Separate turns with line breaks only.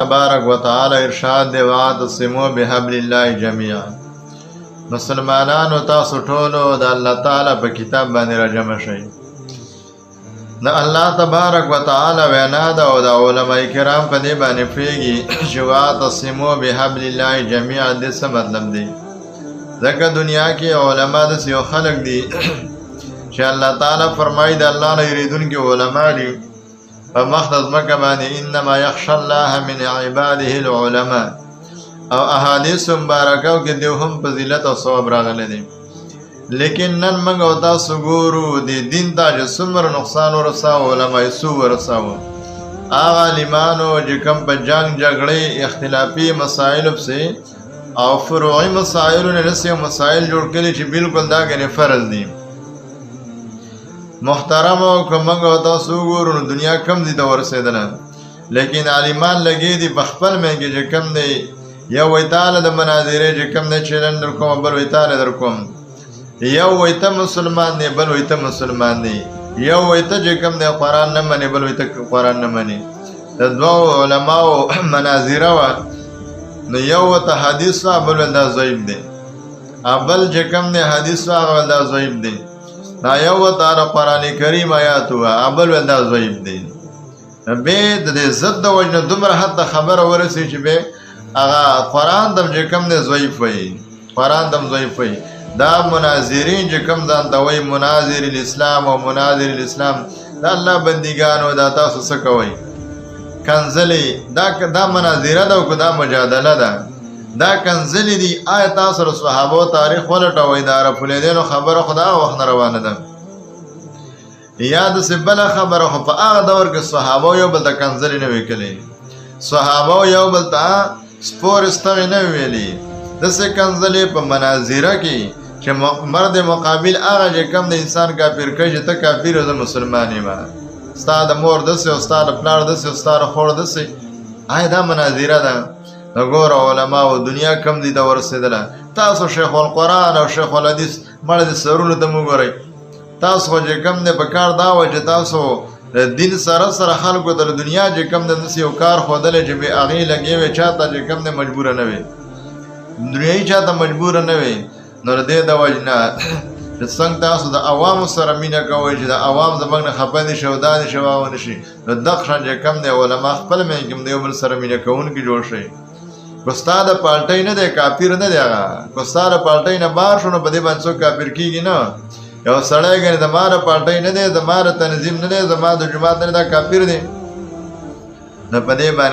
تبارک و تعالی ارشاد دی واعتصموا بحبل الله جميعا. مسلمانانو تاسو ټولو د الله تعالی په کتاب باندې راجمع شئ. د الله تبارک و تعالی وینا ده او د علماء کرام په دې باندې پیږي چې واعتصموا بحبل الله جميعا دې څه مطلب دی؟ ځکه دنیا کې علما د یو خلق دي چې الله تعالی فرمایي د الله نه یریدونکي علما دي په مختص مکه باندې انما یخشى الله من عباده العلماء، او احادیث مبارکو کې د هم فضیلت او ثواب راغلي دي. لیکن نن موږ او تاسو ګورو د دین ته چې څومره نقصان ورساو، علما یې څو ورساو. هغه عالمانو چې کوم په جنګ جګړې اختلافي مسایلو پسې او فروعي مسایلو نه رسي مسایل جوړ کړي چې بالکل دا غني فرض دي. محترم او کومنګ او تاسو ګورو دنیا کم دي د ورسېدنه، لیکن عالمان لګي دي په خپل منګي چې کم دی. یو وی تعالی د مناظرې چې کم دی چیلنج در کوم، بل وی تعالی در کوم. یو وی ته مسلمان دی، بل وی ته مسلمان دی. یو وی ته چې کم دی قرآن نه مني، بل وی ته قرآن نه مني. د دوو علماو مناظره وه، نو یو ته حدیث وه، بل وی دا ضعیف دی. بل چې کم دی حدیث وه، هغه دا ضعیف دی. دا یو ته قرآن کریم آیات وه، بل وی دا ضعیف دی. بیا د دې ضد د وجې نه دومره حد خبره ورسېږي چې بیا هغه قرآن دم چې کوم دی ضعیف وایي، قرآن دم ضعیف وایي. دا مناظرین چې کوم ځان ته وایي مناظر الاسلام او مناظر الاسلام، دا الله بندګانو دا تاسو څه کوئ؟ کنځلې دا مناظره ده او دا مجادله ده، دا کنځلې دي. آیا تاسو د صحابو تاریخ ولټوئ؟ د عرفالدینو خبره خو د هغه وخت نه روانه ده. یا داسې بله خبره خو په هغه دور کې صحابو یو بل ته کنځلې نه وې کړې، صحابو یو بل ته سپور استغې نه ویلي. داسې کنځلې په مناظره کې چې مرد مقابل هغه چې کم د انسان کافر کوي چې ته کافر او زه مسلمان یم، ستا د مور داسې او ستا د پلار داسې او ستا د خور داسې. آیا دا مناظره ده؟ د ګوره علماو دنیا کم دي ته ورسېدله. تاسو شیخ القرآن او شیخ الحدیث مړه د سرونو ته مو ګورئ. تاسو خو چې کم دی په کار دا وه چې تاسو د دین سره سره خلکو ته د دنیا چې کم دی داسې یو کار ښودلی چې بې هغې لګې وې چا ته چې کم دی مجبوره نه وې، دنیایي چا ته مجبوره نه وې. نو د دې د وجې نه چې څنګه تاسو د عوامو سره مینه کوئ چې د عوام زموږ نه خفه دي شي او دا دي شي او نه شي، نو دغه شان چې کم دی علما خپل منځ کې د یو بل سره مینه کوونکي جوړ شئ. که ستا د پالټۍ نه دی کافر نه دی هغه، که ستا د پالټۍ نه بار شو نو په دې باندې څوک کافر کېږي نه. یو سړی ګنې زما د پالټۍ نه دی، زما د تنظیم نه دی، زما د جومات نه دی، دا کافر دی. نو په دې باندې